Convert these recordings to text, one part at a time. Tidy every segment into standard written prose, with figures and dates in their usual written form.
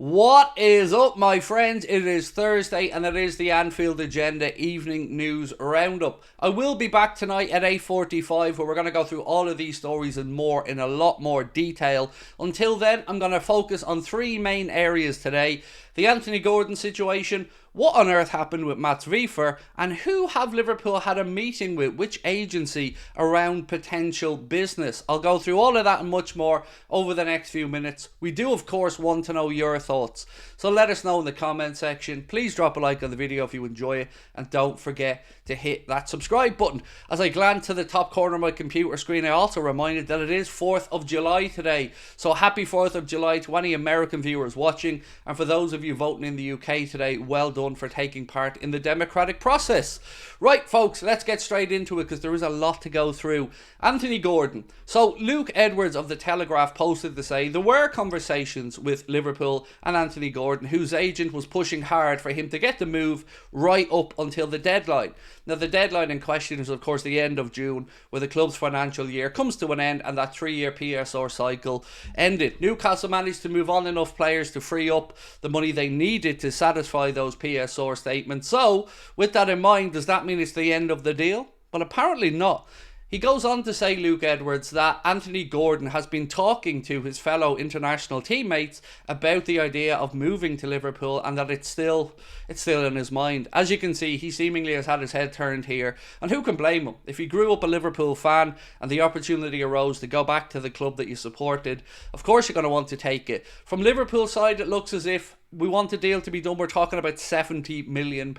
What is up, my friends? It is Thursday and it is the Anfield Agenda Evening News Roundup. I will be back tonight at 8:45 where we're going to go through all of these stories and more in a lot more detail. Until then, I'm going to focus on three main areas today. The Anthony Gordon situation, what on earth happened with Mats Vier, and who have Liverpool had a meeting with, which agency, around potential business. I'll go through all of that and much more over the next few minutes. We do, of course, want to know your thoughts, so let us know in the comment section. Please drop a like on the video if you enjoy it, and don't forget to hit that subscribe button. As I glance to the top corner of my computer screen, I also reminded that it is 4th of July today, so happy 4th of July to any American viewers watching, and for those of you voting in the UK today, well done for taking part in the democratic process. Right, folks, let's get straight into it because there is a lot to go through. Anthony Gordon. So Luke Edwards of The Telegraph posted to say there were conversations with Liverpool and Anthony Gordon, whose agent was pushing hard for him to get the move right up until the deadline. Now, the deadline in question is, of course, the end of June, where the club's financial year comes to an end and that 3-year PSR cycle ended. Newcastle managed to move on enough players to free up the money they needed to satisfy those PSR statements. So, with that in mind, does that mean it's the end of the deal? Well, apparently not. He goes on to say, Luke Edwards, that Anthony Gordon has been talking to his fellow international teammates about the idea of moving to Liverpool and that it's still in his mind. As you can see, he seemingly has had his head turned here, and who can blame him? If he grew up a Liverpool fan and the opportunity arose to go back to the club that you supported, of course you're going to want to take it. From Liverpool's side, it looks as if we want the deal to be done. We're talking about £70 million.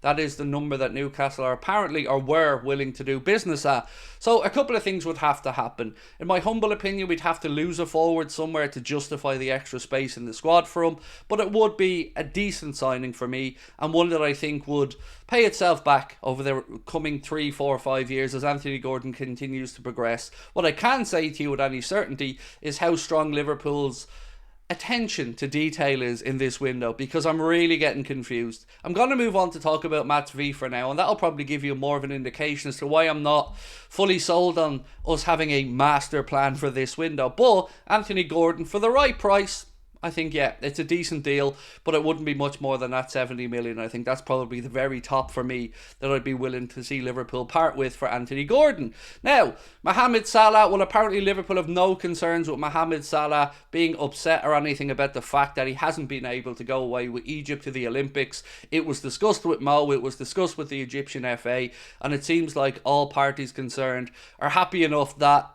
That is the number that Newcastle are apparently, or were, willing to do business at. So a couple of things would have to happen. In my humble opinion, we'd have to lose a forward somewhere to justify the extra space in the squad for him. But it would be a decent signing for me, and one that I think would pay itself back over the coming 3, 4, 5 years as Anthony Gordon continues to progress. What I can say to you with any certainty is how strong Liverpool's attention to detail is in this window, because I'm really getting confused. I'm going to move on to talk about Mats Vier now, and that'll probably give you more of an indication as to why I'm not fully sold on us having a master plan for this window. But Anthony Gordon, for the right price, I think, yeah, it's a decent deal, but it wouldn't be much more than that 70 million. I think that's probably the very top for me that I'd be willing to see Liverpool part with for Anthony Gordon. Now, Mohamed Salah, well, apparently Liverpool have no concerns with Mohamed Salah being upset or anything about the fact that he hasn't been able to go away with Egypt to the Olympics. It was discussed with Mo, it was discussed with the Egyptian FA, and it seems like all parties concerned are happy enough that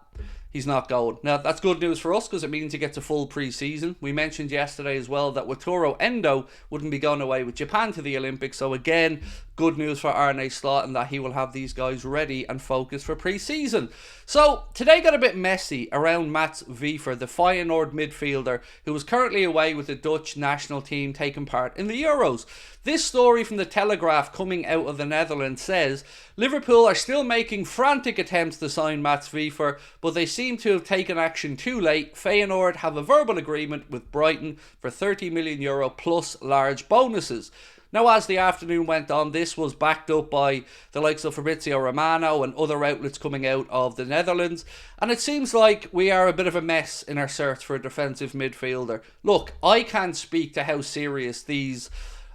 he's not going. Now, that's good news for us because it means he gets a full pre-season. We mentioned yesterday as well that Wataru Endo wouldn't be going away with Japan to the Olympics. So again, good news for Arne Slot and that he will have these guys ready and focused for pre-season. So today got a bit messy around Mats Vier, the Feyenoord midfielder who is currently away with the Dutch national team taking part in the Euros. This story from the Telegraph coming out of the Netherlands says Liverpool are still making frantic attempts to sign Mats Vier, but they seem to have taken action too late. Feyenoord have a verbal agreement with Brighton for €30 million plus large bonuses. Now, as the afternoon went on, this was backed up by the likes of Fabrizio Romano and other outlets coming out of the Netherlands, and it seems like we are a bit of a mess in our search for a defensive midfielder. Look, I can't speak to how serious these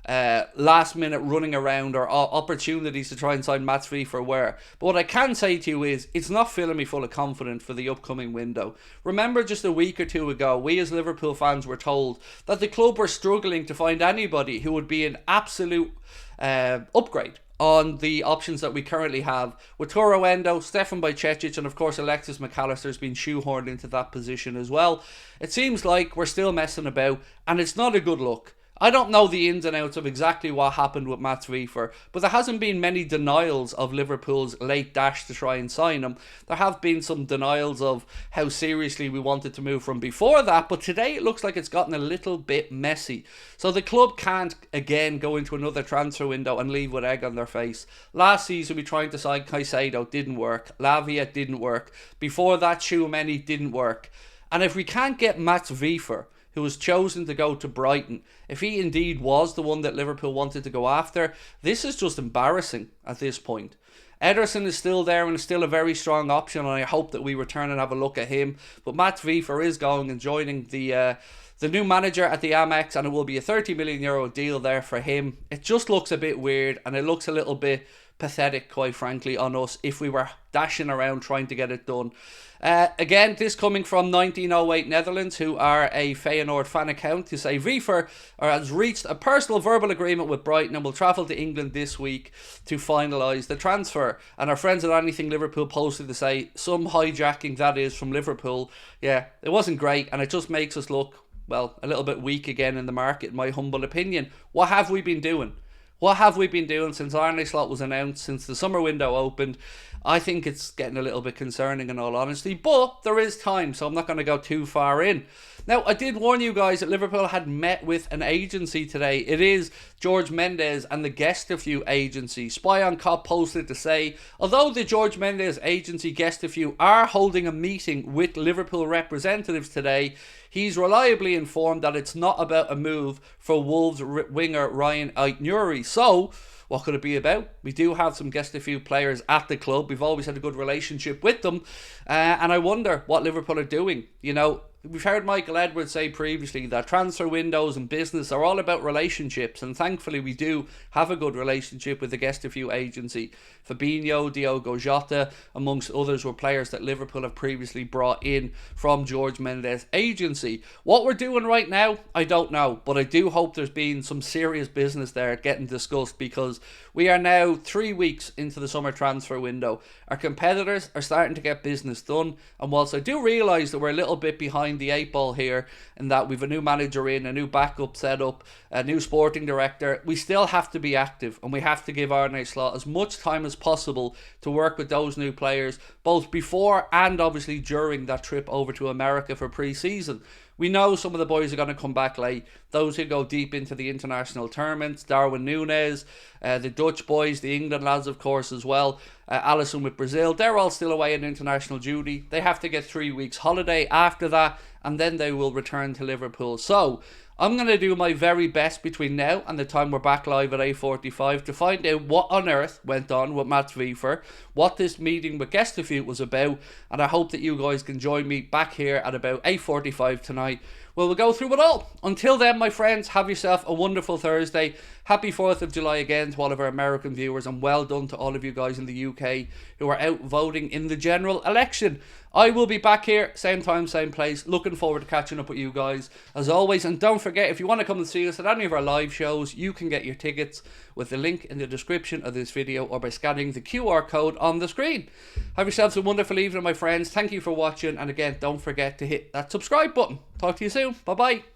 last minute running around or opportunities to try and sign Mats Vier were, but what I can say to you is it's not filling me full of confidence for the upcoming window. Remember, just a week or two ago, we as Liverpool fans were told that the club were struggling to find anybody who would be an absolute upgrade on the options that we currently have with Toro Endo, Stefan Bajcetic, and of course Alexis McAllister's been shoehorned into that position as well. It seems like we're still messing about, and it's not a good look. I don't know the ins and outs of exactly what happened with Mats Vier, but there hasn't been many denials of Liverpool's late dash to try and sign him. There have been some denials of how seriously we wanted to move from before that, but today it looks like it's gotten a little bit messy. So the club can't again go into another transfer window and leave with egg on their face. Last season we tried to sign Caicedo, didn't work. Lavia didn't work. Before that, Tchouaméni didn't work. And if we can't get Mats Vier, who was chosen to go to Brighton, if he indeed was the one that Liverpool wanted to go after, this is just embarrassing at this point. Ederson is still there and is still a very strong option, and I hope that we return and have a look at him. But Mats Vier is going and joining the the new manager at the Amex, and it will be a €30 million deal there for him. It just looks a bit weird, and it looks a little bit pathetic, quite frankly, on us if we were dashing around trying to get it done. Again, this coming from 1908 Netherlands, who are a Feyenoord fan account, to say Vier has reached a personal verbal agreement with Brighton and will travel to England this week to finalise the transfer. And our friends at Anything Liverpool posted to say, some hijacking that is from Liverpool. Yeah, it wasn't great, and it just makes us look, well, a little bit weak again in the market, in my humble opinion. What have we been doing? What have we been doing since Arne Slot was announced, since the summer window opened? I think it's getting a little bit concerning in all honesty, but there is time, so I'm not going to go too far in. Now, I did warn you guys that Liverpool had met with an agency today. It is George Mendes and the Guest a Few agency. Spy on Cop posted to say, although the George Mendes agency Guest a Few are holding a meeting with Liverpool representatives today, he's reliably informed that it's not about a move for Wolves winger Ryan Aït-Nouri. So, what could it be about? We do have some Guest a Few players at the club. We've always had a good relationship with them. And I wonder what Liverpool are doing. You know, we've heard Michael Edwards say previously that transfer windows and business are all about relationships, and thankfully we do have a good relationship with the Guest a Few agency. Fabinho, Diogo Jota, amongst others, were players that Liverpool have previously brought in from George Mendes agency. What we're doing right now, I don't know, but I do hope there's been some serious business there getting discussed, because we are now 3 weeks into the summer transfer window. Our competitors are starting to get business done, and whilst I do realise that we're a little bit behind the 8 ball here, in that we've a new manager in, a new backup setup, a new sporting director, we still have to be active, and we have to give Arne Slot as much time as possible to work with those new players, both before and obviously during that trip over to America for pre-season. We know some of the boys are going to come back late. Those who go deep into the international tournaments, Darwin Núñez, the Dutch boys, the England lads, of course, as well. Alisson with Brazil, they're all still away in international duty. They have to get 3 weeks holiday after that, and then they will return to Liverpool. So, I'm going to do my very best between now and the time we're back live at 8:45 to find out what on earth went on with Mats Vier, what this meeting with Guest a Few was about, and I hope that you guys can join me back here at about 8:45 tonight. We'll go through it all. Until then, my friends, have yourself a wonderful Thursday. Happy 4th of July again to all of our American viewers, and well done to all of you guys in the UK who are out voting in the general election. I will be back here, same time, same place. Looking forward to catching up with you guys as always. And don't forget, if you want to come and see us at any of our live shows, you can get your tickets with the link in the description of this video or by scanning the QR code on the screen. Have yourselves a wonderful evening, my friends. Thank you for watching. And again, don't forget to hit that subscribe button. Talk to you soon. Bye-bye.